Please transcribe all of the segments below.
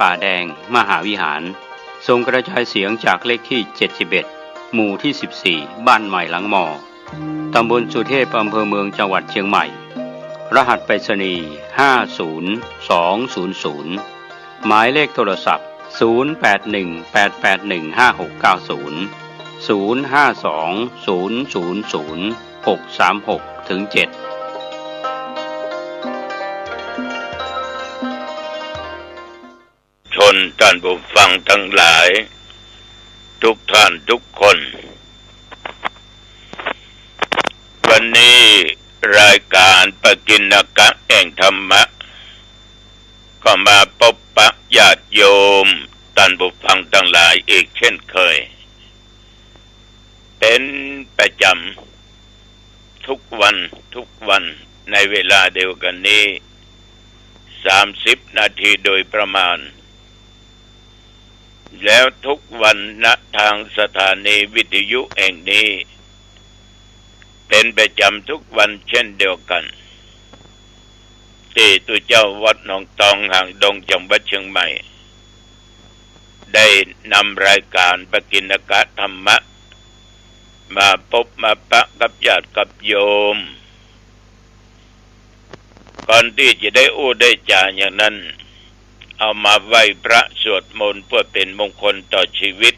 ป่าแดงมหาวิหารทรงกระจายเสียงจากเลขที่71หมู่ที่14บ้านใหม่หลังมอตำบลสุเทพอำเภอเมืองจังหวัดเชียงใหม่รหัสไปรษณีย์50200หมายเลขโทรศัพท์08188185690520000636-7ชนท่านผู้ฟังทั้งหลายทุกท่านทุกคนวันนี้รายการปกิณกะแห่งธรรมะก็มาพบปะญาติโยมท่านผู้ฟังทั้งหลายอีกเช่นเคยเป็นประจำทุกวันในเวลาเดียวกันนี้30 นาทีโดยประมาณแล้วทุกวันณทางสถานีวิทยุแห่งนี้เป็นประจำทุกวันเช่นเดียวกันที่ตัวเจ้าวัดหนองตองห่างดงจังหวัดเชียงใหม่ได้นำรายการปกิณกะธรรมะมาพบมาปะกับญาติกับโยมก่อนที่จะได้ได้จ่าอย่างนั้นเอามาไหว้พระสวดมนต์เพื่อเป็นมงคลต่อชีวิต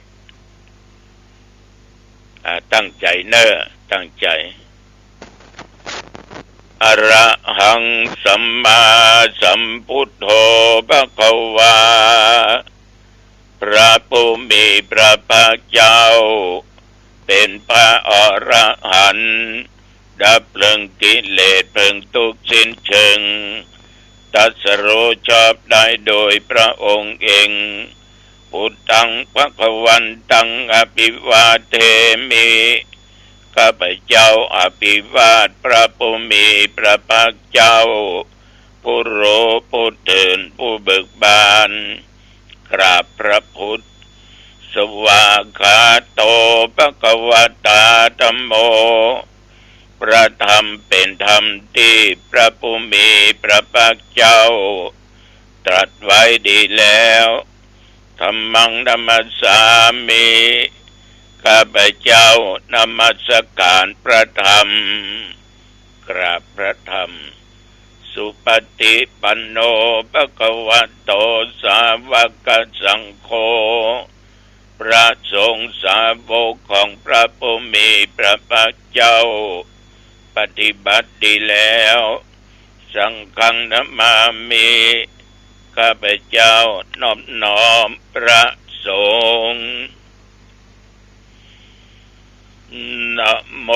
ตั้งใจตั้งใจอะระหังสัมมาสัมพุทโธภควาพระผู้มีพระภาคเจ้าเป็นพระอรหันต์ดับเพลิงกิเลสเพลิงทุกข์สิ้นเชิงตรัสรู้ชอบได้โดยพระองค์เองพุทธังภควันตังอภิวาเทมิข้าพเจ้าอภิวาทพระผู้มีพระภาคเจ้าผู้รู้ผู้ตื่นผู้เบิกบานกราบพระพุทธสวากขาโตภควตาธัมโมพระธรรมเป็นธรรมที่พระผู้มีพระภาคเจ้าตรัสไว้ดีแล้วธัมมังนัมสสามิข้าพเจ้านมัสการพระธรรมกราบพระธรรมสุปฏิปันโนภควโตสาวกสังโฆพระสงฆ์สาวกของพระผู้มีพระภาคเจ้าปฏิบัติดีแล้วสังฆังนะมามิข้าพเจ้านอบน้อมพระสงฆ์นะโม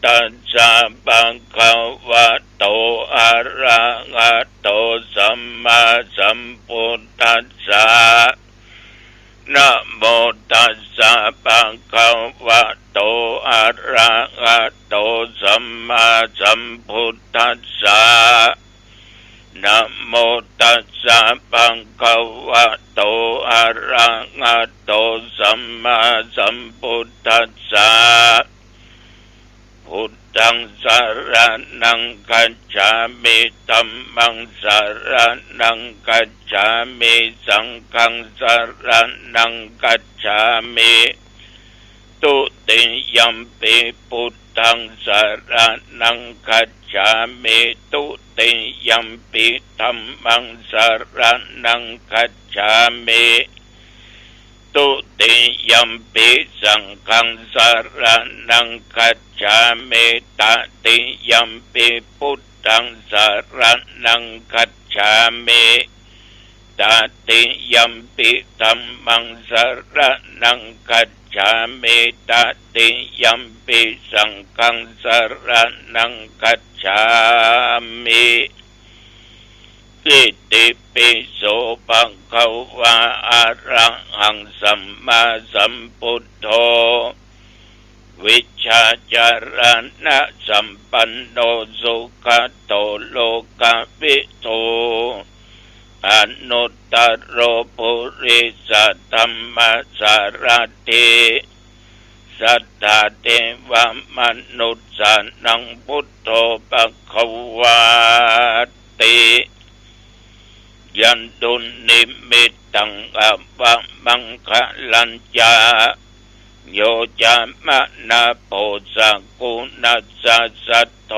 ตัสสะภะคะวะโตอะระหะโตสัมมาสัมพุทธัสสะนะโมตัสสะภะคะวะโตอะระหะโตสัมมาสัมพุทธัสสะนะโมตัสสะภะคะวะโตอะระหะโตสัมมาสัมพุทธัสสะพุทธังสรณังคัจฉามิธัมมังสรณังคัจฉามิสังฆังสรณังคัจฉามิตุติยัมปิพุทธังสรณังคัจฉามิตุติยัมปิธัมมังสรณังคัจฉามิตุติยัมปิสังฆังสรณังคัจฉามิตติยัมปิพุทธังสรณังคัจฉามิตติยัมปิธัมมังสรณังคัจฉามิตติยัมปิสังฆังสรณังคัจฉามิอิติปิโสภะคะวะอะระหังสัมมาสัมพุทโธวิชชาจารณะสัมปันโนสุขโตโลกวิโตอนุตตโรปุริสธัมมัสสารถิสัทธาเทวมนุษย์สานังพุทโธภควาติยันตุนิมิต ตังอัปปะมังคะลัญญาโยจามะนาโพสักกุณัสสะสัทโธ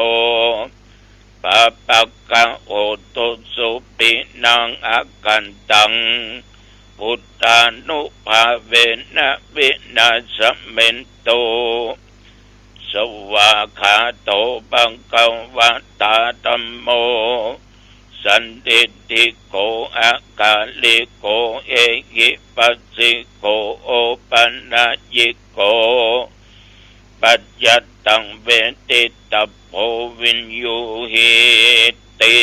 ปะปะกะโอตุสุปินังอากันตังพุทธานุภาเวนะวินาสเมนโตสวาคาโตบังกวะตาธัมโมสันติติโกอากาลิโกเอหิปัสสิโกโอปัญญิโกปัจจัตตังเวทิตาโพวินยูหิติ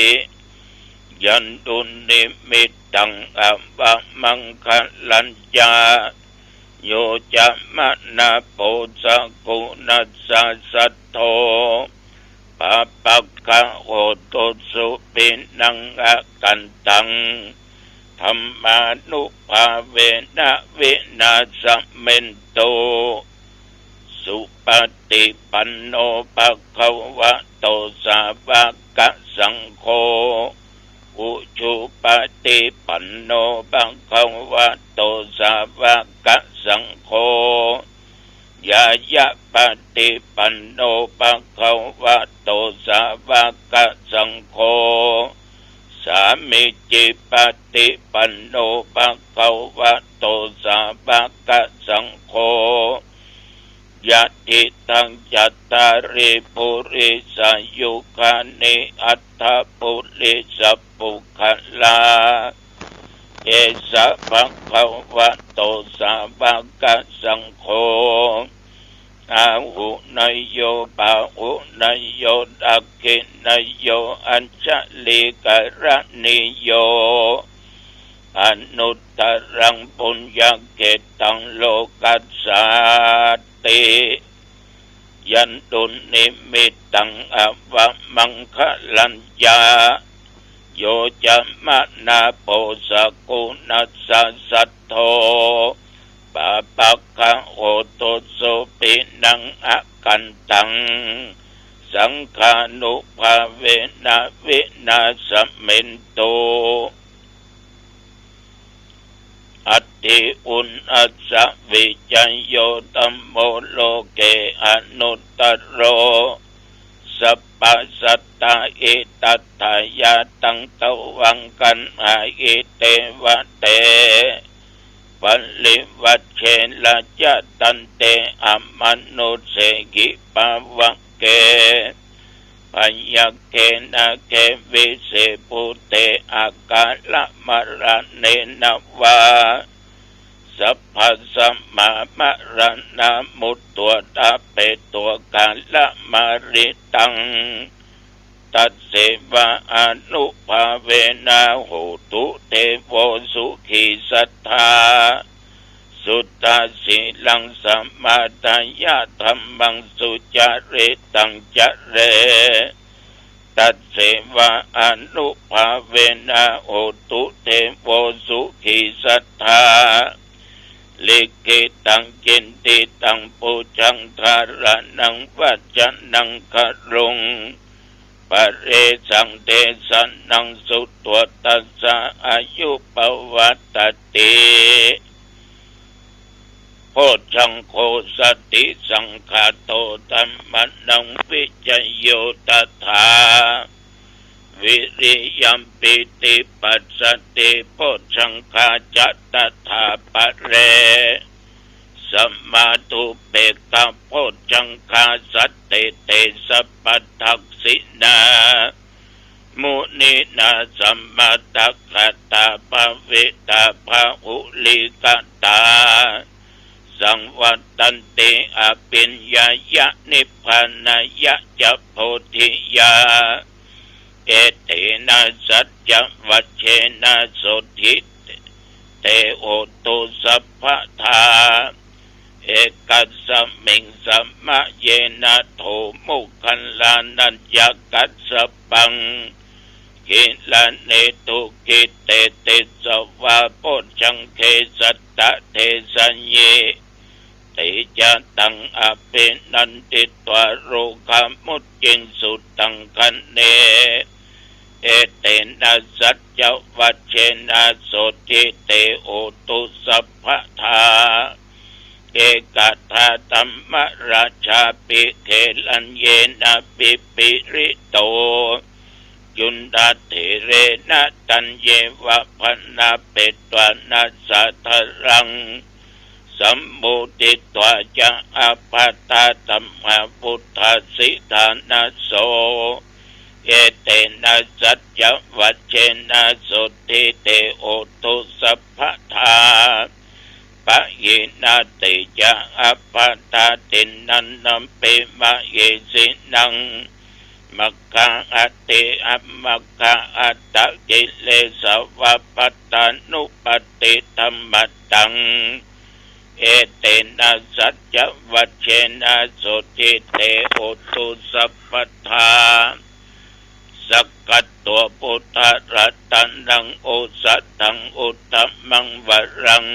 ยันตุนิมิตตังอัปปะมังคะลัญญาโยจะมะนาโพสักกุณัสสะสัทโธปะปะกะโหตุสุปินังอากันตังธัมมานุภาเวนะวินาสเมนโตสุปฏิปันโนภะคะวะโตสาวกสังโฆอุชุปฏิปันโนภะคะวะโตสาวกสังโฆยายะปฏิปันโนภะคะวะโตสาวกสังโฆสามิจิปฏิปันโนภะคะวะโตสาวกสังโฆยะติตังจัตตาริปุริสายุคานิอัตถปุริสปุคลาเอสะภะคะวะโตสาวกสังโฆอาหุนยโยปะหุนยโยดักขินยโยอัญชลิกรณิโยอนุตตรังปุญญเกตังโลกัสสาติยันตุนิมิตตังอัปปะมังคะลัญญาโยจะมะนาโพสักกุณัสสะสัทโธปะปะกะโหตุสุปินังอากันตังสังฆานุภาเวนะวินาสเมนโตอัตติอุณอัสสะวิจัยโยตัมโมโลเกอนุตตโรสัพพสัตตาอิตัตถายาตังตวังกันอาอิเตวะเตปัลลิวัชเชละจะตันเตอมนุเสกิปาวะเกปัญญเกนะเกวิเสปุเตอากาละมะระเนนะวาสัพพสัมมามะระนะมุตตัวตาเปตัวกาละมาริตังตัสเสวะอนุภาเวนะโหตุเทโวสุขีสัทธาสุตตาสีลังสัมมาตายะธัมมังสุจาริตังจะเรตัสเสวะอนุภาเวนะโหตุเทโวสุขีสัทธาลิขิตังจินติตังปุจังทารนังวัจจนังครุงปะเรสังเตสันนังสุตวตัสสะอายุปวัตติโพชังโคสติสังฆาโตธัมมนังวิจโยตถาวิริยัมปิติปัสสติโพชังคาจัตตถาปะเรสัมมาตุเปกขะโพชังคาสัตติเตสัพพทักษินามุนินาสัมมาทัคคะตาภวิตาภาหุลิกตาสังวัตตันติอภิญญายะนิพพานายะจะโพธิยาเอเตนะสัจจวัชเชนะโสทิเตโอตุสัพพทาเอกัสสมิงสัมมะเยนะโทมุขันลานัญญกัสสปังกิลาเนตุกิเตติสวะโพชังเคสัตตะเทสัญเยติจะตังอภินันติตวโรคามุจจิงสุตังคันเน เอเตนะสัจจวัชเชนะโสติเตโอตุสัพพทาเอกทาธัมมราชาปิเขลัญเยนะปิปิริโตยุนดาเถเรนะตัญเยวะพนาเปตวานัสสะทรังสัมมุติตวะจะอาปาตาธัมมพุทธสิทานาโสเอเตนะสัจจวัชเชนะสุติเตโอตุสัพพทาปะยินาติจะอาปาตาตินันนัมเปมะเยสินังมัคคะอัตติอัมมัคคะอัตตะกิเลสวะปัตตานุปติธัมมัตตังเอเตนะสัจจวัชเชนะสุติเตโอตุสัพพทาสักกัตตัวพุทธรัตนังโอสัตตังอุตตมังวรัง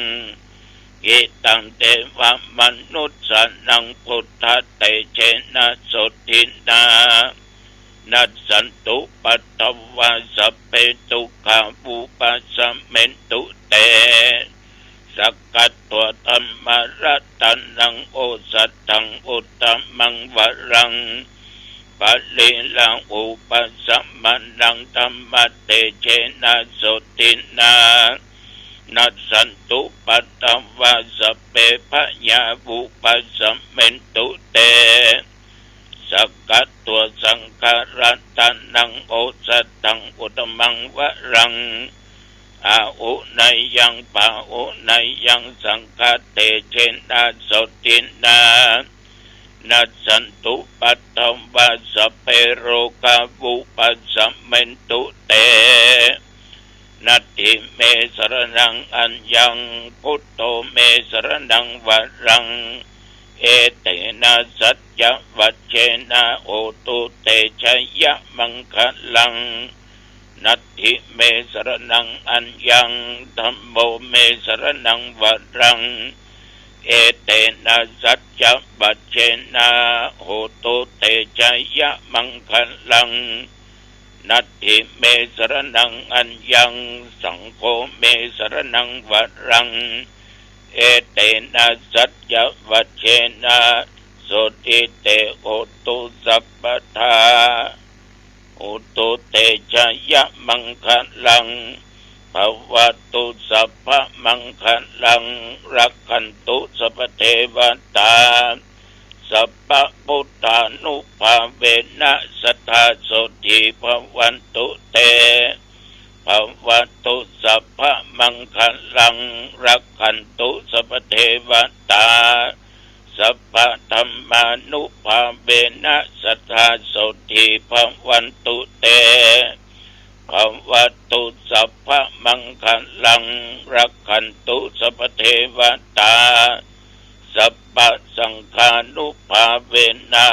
อิตังเตวะมนุสสานังพุทธเตเชนะสุทินานัสสันตุปัตตวะสัพเพตุขาวุปัสสะเมนตุเตสักกัตตัวธัมมรัตนังโอสัตตังอุตตมังวรังปัลลิลังอุปัสสมานังธัมมเตเชนะสุทินานัสสันตุปัตตวะสัพเพพยาวุปัสสะเมนตุเตสักกัตตัวสังฆรัตนังโอสัตตังอุตตมังวรังอาอุนัยยังปะอุนัยยังสังฆเตเชนะสุทินานัสสันตุปัตตวะสัพเพโรกาวุปัสสะเมนตุเตนัตถิเมสรนังอัญญังพุทโธเมสรนังวรังเอเตนะสัจจวัชเชนะโอตุเตชยมังคลังนัตถิเมสรนังอัญญังธัมโมเมสรนังวรังเอเตนะสัจจวัชเชนะโอตุเตชยมังคลังนัตถิเมสรนังอัญญังสังโฆเมสรนังวรังเอเตนะสัจจวัชเชนะสุติเตโอตุสัพพทาโอตุเตชยมังคลังภวตุสัพพมังคลังรักขันตุสัพพเทวตาสัพพพุทธานุภาเวนะสัทธาโสติภวันตุเตภวตุสัพพมังคลังรักขันตุสัพพเทวตาสัพพธัมมานุภาเวนะสัทธาโสติภวันตุเตภวตุสัพพมังคลังรักขันตุสัพพเทวตาสัพพสังฆานุภาเวนะ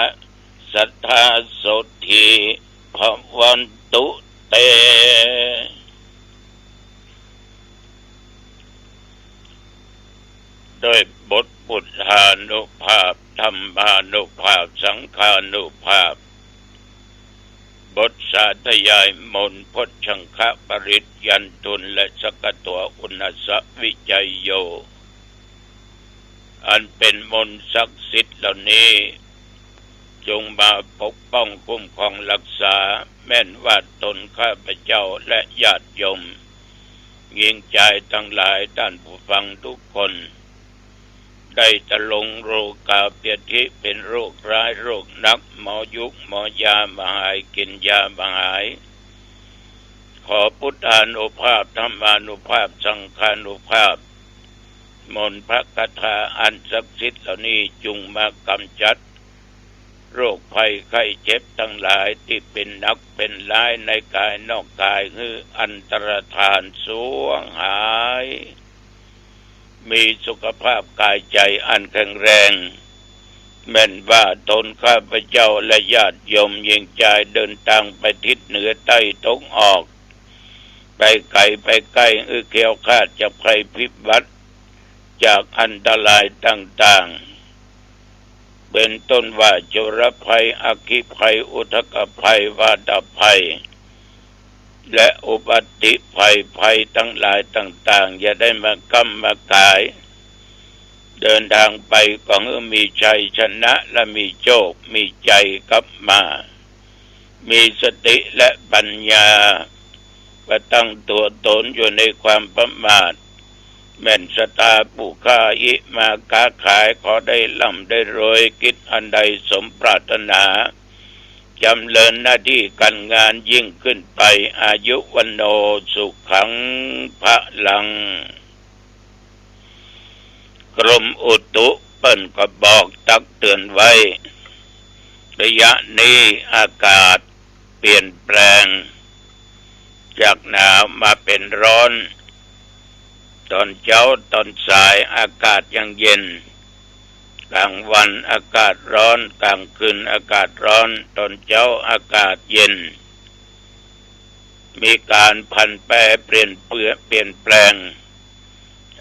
สัทธาโสติภวันตุเตโดยบทพุทธานุภาพธรรมานุภาพสังฆานุภาพบทสาธยายมนต์พจชังคะปริตยันตุลและสกตัวอุณสวิจัยโยอันเป็นมนต์ศักดิ์สิทธิ์เหล่านี้จงมาปกป้องคุ้มครองรักษาแม่นว่าตนข้าพเจ้าและญาติโยมหญิงใจทั้งหลายท่านผู้ฟังทุกคนได้ตะลงโรคาเปียทิเป็นโรคร้ายโรคนักหมอยุกหมอยามาหายกินยามาหายขอพุทธานุภาพธรรมานุภาพสังฆานุภาพมนต์พระคาถาอันศักดิ์สิทธิ์เหล่านี้จุงมากำจัดโรคภัยไข้เจ็บทั้งหลายที่เป็นนักเป็นร้ายในกายนอกกายคืออันตรธานสวงหายมีสุขภาพกายใจอันแข็งแรงแม่นว่าตนข้าพเจ้าและญาติโยมยิ่งใจเดินทางไปทิศเหนือใต้ตกออกไปไกลไปใกล้เกี่ยวคาดจะภัยพิบัติจากอันตรายต่างๆเป็นต้นว่าจุลภัยอคิภัยอุทกภัยวาตภัย และอุบัติภัยทั้งหลายต่างๆอย่าได้มากำมากายเดินทางไปก็มีชัยชนะและมีโชคมีใจกลับมามีสติและปัญญาประตั้งตัวตนอยู่ในความประมาทแม่นสตาผู้ค้าอิมาค้าขายขอได้ร่ำได้รวยคิดอันใดสมปรารถนาจำเริญหน้าที่การงานยิ่งขึ้นไปอายุวันโนสุขังพลังกรมอุตุเปิ้นก็บอกตักเตือนไว้ระยะนี้อากาศเปลี่ยนแปลงจากหนาวมาเป็นร้อนตอนเช้าตอนสายอากาศยังเย็นกลางวันอากาศร้อนกลางคืนอากาศร้อนตอนเช้าอากาศเย็นมีการผันแปรเปลี่ยนแปลง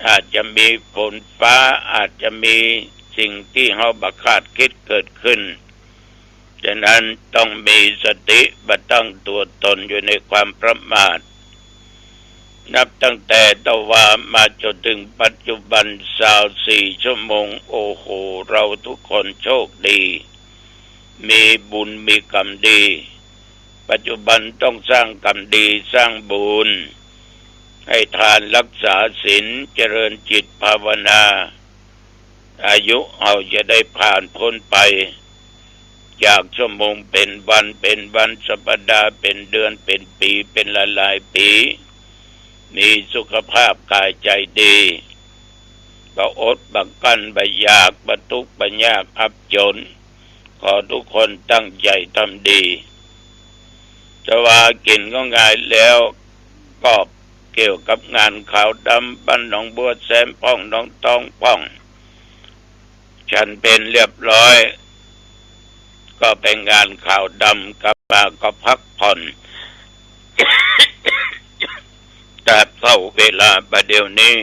อาจจะมีฝนฟ้าอาจจะมีสิ่งที่เฮาบ่คาดคิดเกิดขึ้นฉะนั้นต้องมีสติบัดตั้งตัวตนอยู่ในความประมาทนับตั้งแต่ตะวันมาจนถึงปัจจุบัน24 ชั่วโมงโอ้โหเราทุกคนโชคดีมีบุญมีกรรมดีปัจจุบันต้องสร้างกรรมดีสร้างบุญให้ทานรักษาศีลเจริญจิตภาวนาอายุเอาจะได้ผ่านพ้นไปจากชั่วโมงเป็นวันสัปดาห์เป็นเดือนเป็นปีเป็นหลายปีมีสุขภาพกายใจดีก็อดบักกั้นบ่อยากบ่ทุกข์บ่ยากอับจนขอทุกคนตั้งใจทำดีจะว่ากินก็ง่ายแล้วก็เกี่ยวกับงานขาวดำบ้านหนองบัวแซมป้องหนองตองป้องฉันเป็นเรียบร้อยก็เป็นงานข่าวดำกลับมาก็พักผ่อน แต่เข้าเวลาประเดี๋ยวนี้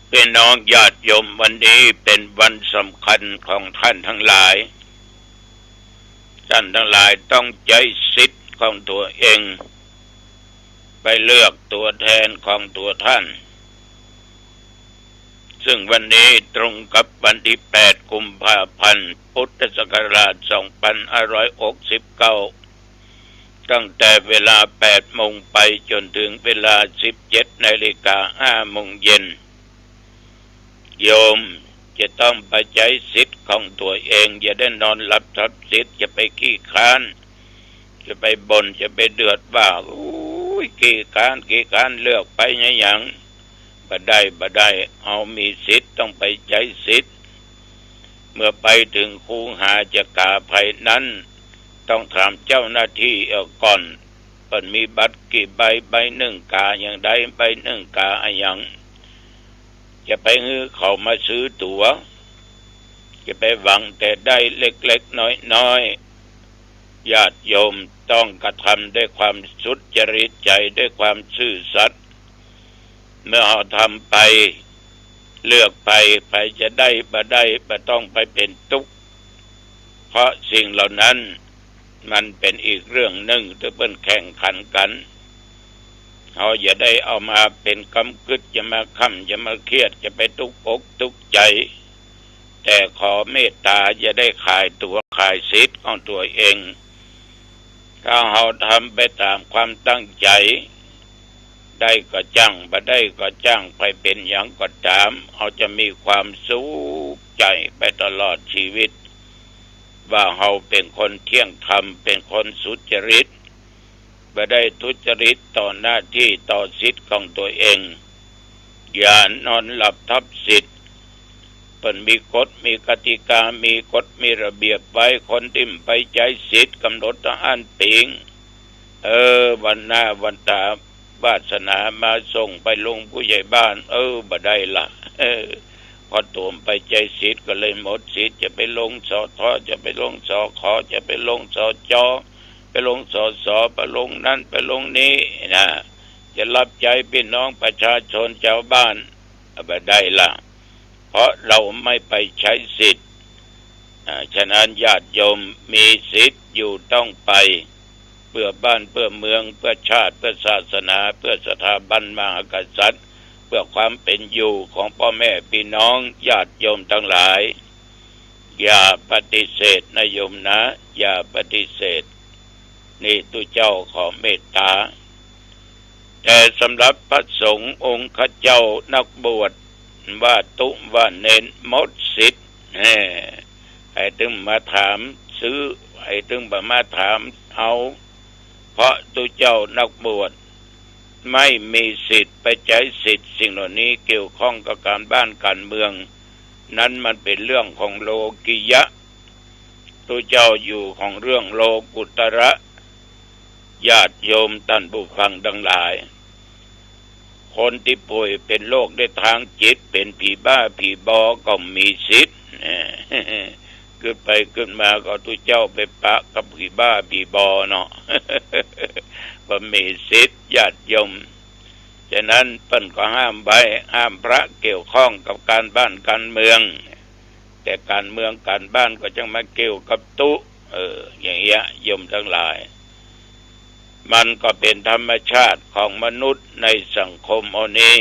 พี่น้องญาติโยมวันนี้เป็นวันสำคัญของท่านทั้งหลายท่านทั้งหลายต้องใช้สิทธิ์ของตัวเองไปเลือกตัวแทนของตัวท่านซึ่งวันนี้ตรงกับวันที่8 กุมภาพันธ์พุทธศักราช 2569ตั้งแต่เวลา 8 โมงไปจนถึงเวลา 17:05 โมงเย็นโยมจะต้องไปใช้สิทธิ์ของตัวเองอย่าได้นอนหลับทับสิทธิ์จะไปขี้ค้านจะไปบ่นจะไปเดือดว่าขี้ค้านเลือกไปอย่างบ่ได้เอามีสิทธิ์ต้องไปใช้สิทธิ์เมื่อไปถึงคูหาจะกาภัยนั้นต้องถามเจ้าหน้าที่ก่อนเพิ่นมีบัตรกี่ใบหนึ่งกาอย่างใดใบหนึ่งกาอย่างจะไปฮื้อเขามาซื้อตั๋วจะไปหวังแต่ได้เล็กๆน้อยๆญาติโยมต้องกระทำด้วยความสุจริตใจด้วยความซื่อสัตย์เมื่อเราทำไปเลือกไปจะได้บ่ต้องไปเป็นทุกข์เพราะสิ่งเหล่านั้นมันเป็นอีกเรื่องหนึ่งที่เป็นแข่งขันกันเราอย่าได้เอามาเป็นกำกึดจะมาค้ำจะมาเครียดจะไปทุกข์อกทุกข์ใจแต่ขอเมตตาอย่าได้ขายตัวขายสิทธิ์ของตัวเองถ้าเราทำไปตามความตั้งใจได้ก็จ้างบ่ได้ก็จ้างไปเป็นอย่างก็ตามเราจะมีความสุขใจไปตลอดชีวิตว่าเราเป็นคนเที่ยงธรรมเป็นคนสุจริตบ่ได้ทุจริตต่อหน้าที่ต่อสิทธิ์ของตัวเองอย่านอนหลับทับสิทธิ์เพิ่นมีกฎมีกติกามีกฎมีระเบียบไว้คนที่ไปใช้สิทธิ์กำหนดอ่านปิงวันหน้าวันตาวาสนามาส่งไปลงผู้ใหญ่บ้านบ่ได้ละพอตัวไปใจสิทธิ์ก็เลยหมดสิทธิ์จะไปลงสทจะไปลงสขจะไปลงสจไปลงสสไปลงนั่นไปลงนี้นะจะรับใจพี่น้องประชาชนชาวบ้านบ่ได้ละเพราะเราไม่ไปใช้สิทธิ์ฉะนั้นญาติโยมมีสิทธิ์อยู่ต้องไป เพื่อบ้านเพื่อเมืองเพื่อชาติเพื่อศาสนาเพื่อสถาบันมหากษัตริย์เพื่อความเป็นอยู่ของพ่อแม่พี่น้องญาติโยมทั้งหลายอย่าปฏิเสธนะโยมนะอย่าปฏิเสธนี่ตุเจ้าขอเมตตาแต่สำหรับพระสงฆ์องค์ข้าเจ้านักบวชว่าตุว่าเน้นหมดสิทธิ์ให้ถึงมาถามซื้อให้ถึงมาถามเอาเพราะตุเจ้านักบวชไม่มีสิทธิ์ไปใช้สิทธิ์สิ่งเหล่านี้เกี่ยวข้องกับการบ้านการเมืองนั้นมันเป็นเรื่องของโลกิยะตุเจ้าอยู่ของเรื่องโลกุตระญาติโยมท่านผู้ฟังทั้งหลายคนที่ป่วยเป็นโรคในทางจิตเป็นผีบ้าผีบอก็มีสิทธิ์ขึ้นไปขึ้นมาก็ตุเจ้าไปปะกับผีบ้าผีบอเนาะก็มีสิทธิ์ญาติโยมฉะนั้นเพิ่นก็ห้ามไว้ห้ามพระเกี่ยวข้องกับการบ้านการเมืองแต่การเมืองการบ้านก็จังมาเกี่ยวกับตุอย่างเงี้ยโยมทั้งหลายมันก็เป็นธรรมชาติของมนุษย์ในสังคมอันนี้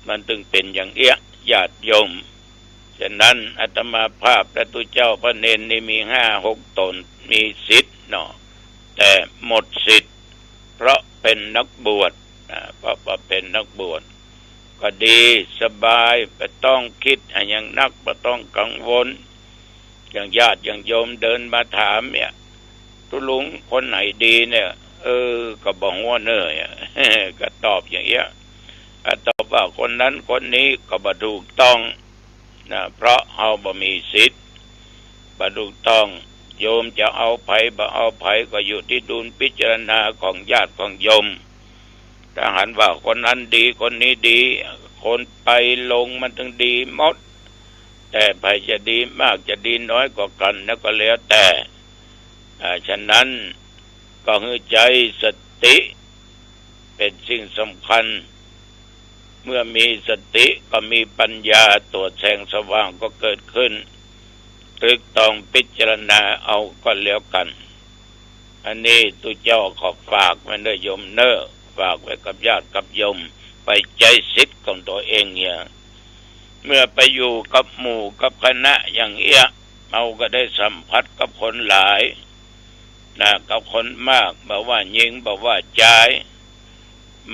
มันถึงเป็นอย่างเอี้ยญาติโยมฉะนั้นอาตมาภาพพระตุเจ้าพระเนนนี่มี5-6 ตนมีสิทธิ์เนาะแต่หมดสิทธิ์เพราะเป็นนักบวชเพราะว่าเป็นนักบวชก็ดีสบายไม่ต้องคิดอย่างนักไม่ต้องกังวลอย่างญาติอย่างโยมเดินมาถามเนี่ยทุลุงคนไหนดีเนี่ยก็บอกว่าเนยก็ตอบอย่างเงี้ยตอบว่าคนนั้นคนนี้ก็บ่ถูกต้องนะเพราะเอาบ่มีสิทธิ์บ่ถูกต้องโยมจะเอาไผบ่เอาไผก็อยู่ที่ดุลพิจารณาของญาติของโยมถ้าหันว่าคนนั้นดีคนนี้ดีคนไปลงมันถึงดีหมดแต่ไผจะดีมากจะดีน้อยกว่ากันแล้วก็แล้วแต่ฉะนั้นก็ให้ใจสติเป็นสิ่งสำคัญเมื่อมีสติก็มีปัญญาตัวแสงสว่างก็เกิดขึ้นตรึกต้องพิจารณาเอาก็แล้วกันอันนี้ตุเจ้าขอฝากไว้ด้วยโยมเนอฝากไว้กับญาติกับโยมไปใจสิทธิ์ของตัวเองเนี่ยเมื่อไปอยู่กับหมู่กับคณะอย่างเอี้ยเราก็ได้สัมผัสกับคนหลายกับคนมากบอกว่ายิงบอกว่าใจ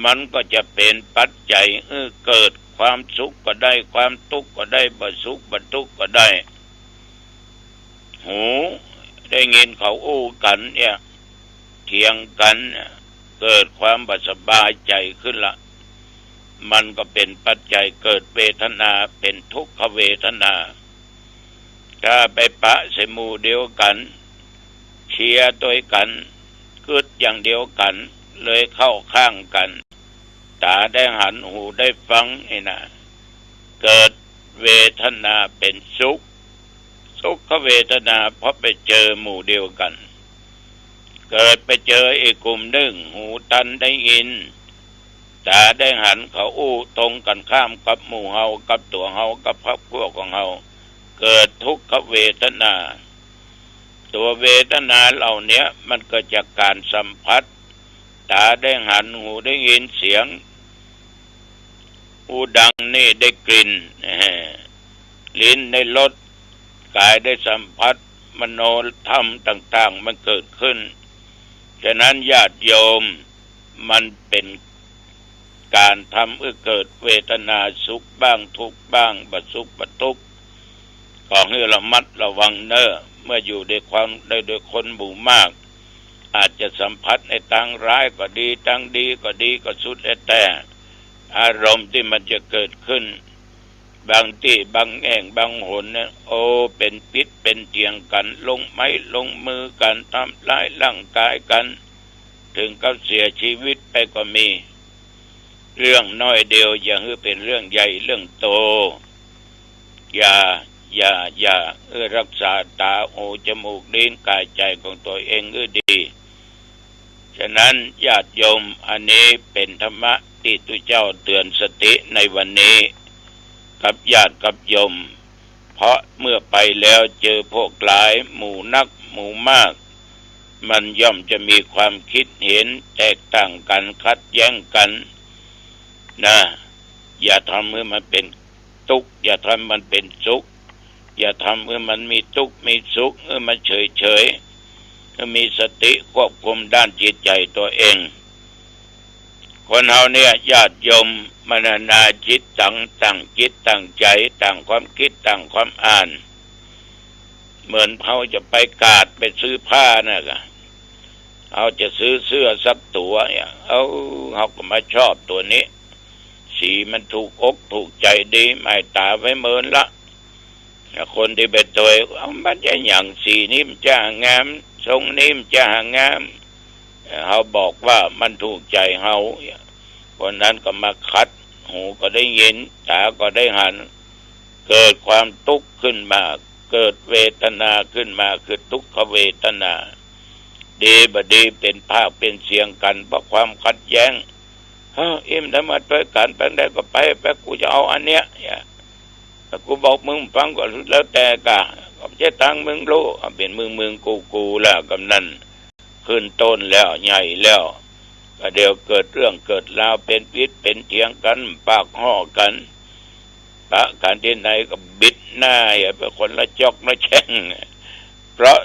มันก็จะเป็นปัจจัยเกิดความสุขก็ได้ความทุกข์ก็ได้บ่สุขบ่ทุกข์ก็ได้หูได้ยินเขาอู้กันเนี่ยเถียงกันเกิดความบ่สบายใจขึ้นละมันก็เป็นปัจจัยเกิดเวทนาเป็นทุกขเวทนาถ้าไปปะใส่หมู่เดียวกันเชียร์ด้วยกันกึดอย่างเดียวกันเลยเข้าข้างกันตาได้หันหูได้ฟังนี่นะเกิดเวทนาเป็นสุขเวทนาเพราะไปเจอหมู่เดียวกันเกิดไปเจออีกกลุ่มหนึ่งหูตันได้ยินตาได้หันเขาอู้ตรงกันข้ามกับหมู่เฮากับตัวเฮากับพรรคพวกของเฮาเกิดทุกขเวทนาตัวเวทนาเหล่านี้มันเกิดจากการสัมผัสตาได้หันหูได้ยินเสียงหูดังนี่ได้กลิ่นลิ้นได้รสกายได้สัมผัสมโนธรรมต่างๆมันเกิดขึ้นฉะนั้นญาติโยมมันเป็นการทำให้เกิดเวทนาสุขบ้างทุกข์บ้างบ่สุขบ่ทุกข์ขอให้ระมัดระวังเน้อเมื่ออยู่ด้วยคนหมู่มากอาจจะสัมผัสในทางร้ายก็ดีทางดีก็ดีก็สุดแต่อารมณ์ที่มันจะเกิดขึ้นบางที่บางแห่งบางหนเนี่ยเป็นพิษเป็นเถียงกันลงไม้ลงมือกันทำร้ายร่างกายกันถึงกับเสียชีวิตไปก็มีเรื่องน้อยเดียวอย่าให้เป็นเรื่องใหญ่เรื่องโตอย่ารักษาตาหูจมูกลิ้นกายใจของตัวเองดีฉะนั้นญาติโยมอันนี้เป็นธรรมะที่ตุเจ้าเตือนสติในวันนี้กับญาติกับโยมเพราะเมื่อไปแล้วเจอพวกหลายหมู่นักหมู่มาก มันย่อมจะมีความคิดเห็นแตกต่างกันขัดแย้งกันนะอย่าทำให้มันเป็นทุกข์อย่าทำมันเป็นสุขอย่าทำให้มันมีทุกข์มีสุขมันเฉยมีสติควบคุมด้านจิตใจตัวเองคนเฮาเนี่ยญาติโยมมนาจิตตั้งจิตตั้งใจตั้งความคิดตั้งความอ่านเหมือนเขาจะไปกาดไปซื้อผ้านะกะเขาจะซื้อเสื้อสักตัวเนี่ยเขาก็มาชอบตัวนี้สีมันถูกอกถูกใจดีไม่ตาไว้เมินละคนที่เป็นตัวมันจะอย่างสีนี้มันจะงามทรงนี้มันจะงามเขาบอกว่ามันถูกใจเขาคนนั้นก็มาคัดหูก็ได้ยินตาก็ได้หันเกิดความทุกข์ขึ้นมาเกิดเวทนาขึ้นมาคือทุกขเวทนาดีบดีเป็นภาคเป็นเสียงกันเพราะความขัดแย้งอิ่มทำมาด้วยกันไปได้ก็ไปกูจะเอาอันเนี้ยกูบอกมึงฟังก็แล้วแต่กะก็จะตั้งมึงรู้เป็นมึงกูแล้วกำนันขึ้นต้นแล้วใหญ่แล้วก็เดี๋ยวเกิดเรื่องเกิดราวเป็นพิษเป็นเถียงกันปากห่อกันปะกันที่ไหนก็บิดหน้าเป็นคนละจอกละแช่งเพราะ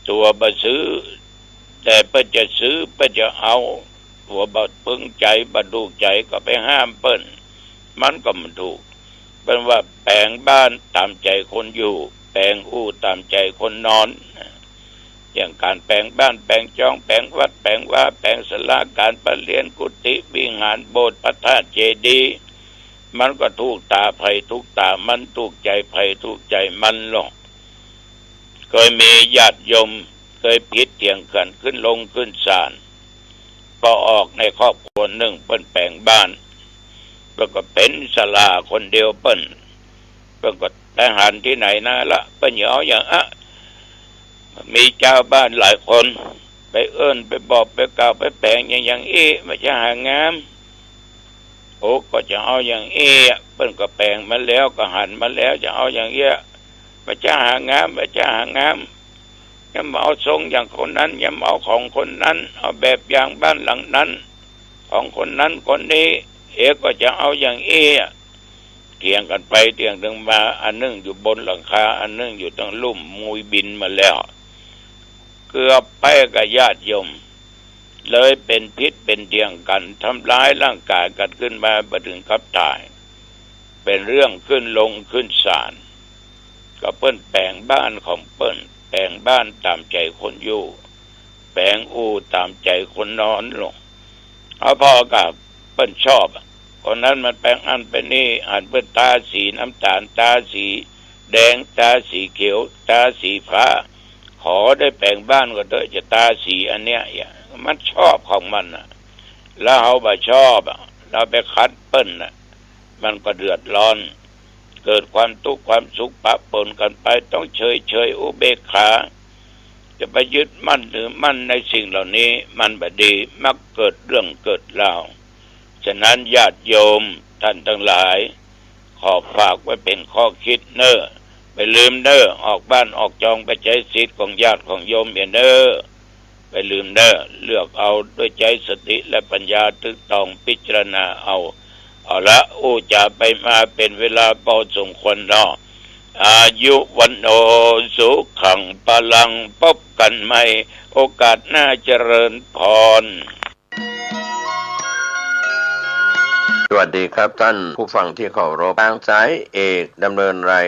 ตัวบซื้อแต่เปิ้นจะซื้อเปิ้นจะเอาตัวบดพึงใจบดดูใจก็ไปห้ามเปิ้นมันก็มันถูกเป็นว่าแปลงบ้านตามใจคนอยู่แปลงอู่ตามใจคนนอนอย่างการแปลงบ้านแปลงจองแปลงวัดแปลงว่าแปลงศาลาการประเรียนกุฏิวิหารโบสถ์พระธาตุเจดีย์มันก็ถูกตาไผถูกตามันถูกใจไผถูกใจมันหรอกเคยมีญาติโยมเคยผิดเถียงกันขึ้นลงขึ้นศาลก็ออกในครอบครัวหนึ่งเปิ้นแปลงบ้านแล้วก็เป็นศาลาคนเดียวเปิ้นก็ทหารที่ไหนนะละเปิ้นเอาอย่างมีเจ้าบ้านหลายคนไปเอิ้นไปบอกไปกล่าวไปแปลงอย่างมันจะหางามโอ้ก็จะเอาอย่างเปิ้นก็แปลงมาแล้วก็หันมาแล้วจะเอาอย่างมันจะหางามมันจะหางามอย่ามาเอาทรงอย่างคนนั้นอย่ามาเอาของคนนั้นเอาแบบอย่างบ้านหลังนั้นของคนนั้นคนนี้ก็จะเอาอย่างเถียงกันไปเถียงถึงมาอันนึงอยู่บนหลังคาอันนึงอยู่ตรงลุ่มมุยบินมาแล้วเกือบไปกับญาติโยมเลยเป็นพิษเป็นเถียงกันทำร้ายร่างกายกันขึ้นมาบถึงกับตายเป็นเรื่องขึ้นลงขึ้นศาลก็เปิ้นแปลงบ้านของเปิ้นแปลงบ้านตามใจคนอยู่แปลงอู่ตามใจคนนอนลงเอาพอกับเปิ้นชอบคนนั้นมันแปลงอันเป็นนี่อ่านเปิ้นตาสีน้ำตาลตาสีแดงตาสีเขียวตาสีฟ้าขอได้แปลงบ้านก็เถอะจะตาสีอันเนี้ยมันชอบของมันแล้วเขาบ่ชอบเราไปคัดเปิ้นมันก็เดือดร้อนเกิดความทุกข์ความสุขปะปนกันไปต้องเฉยอุเบกขาจะไปยึดมั่นหรือมั่นในสิ่งเหล่านี้มันบ่ดีมักเกิดเรื่องเกิดราวฉะนั้นญาติโยมท่านทั้งหลายขอฝากไว้เป็นข้อคิดไปลืมออกบ้านออกจองไปใช้สิทธิ์ของญาติของโยมไปลืมเลือกเอาด้วยใจสติและปัญญาตึกตองพิจารณาเอาละจะไปมาเป็นเวลาพอสมควรเนาะอายุวันโอสุขังพลังพบกันใหม่โอกาสหน้าเจริญพรสวัสดีครับท่านผู้ฟังที่เคารพทางสายเอกดำเนินราย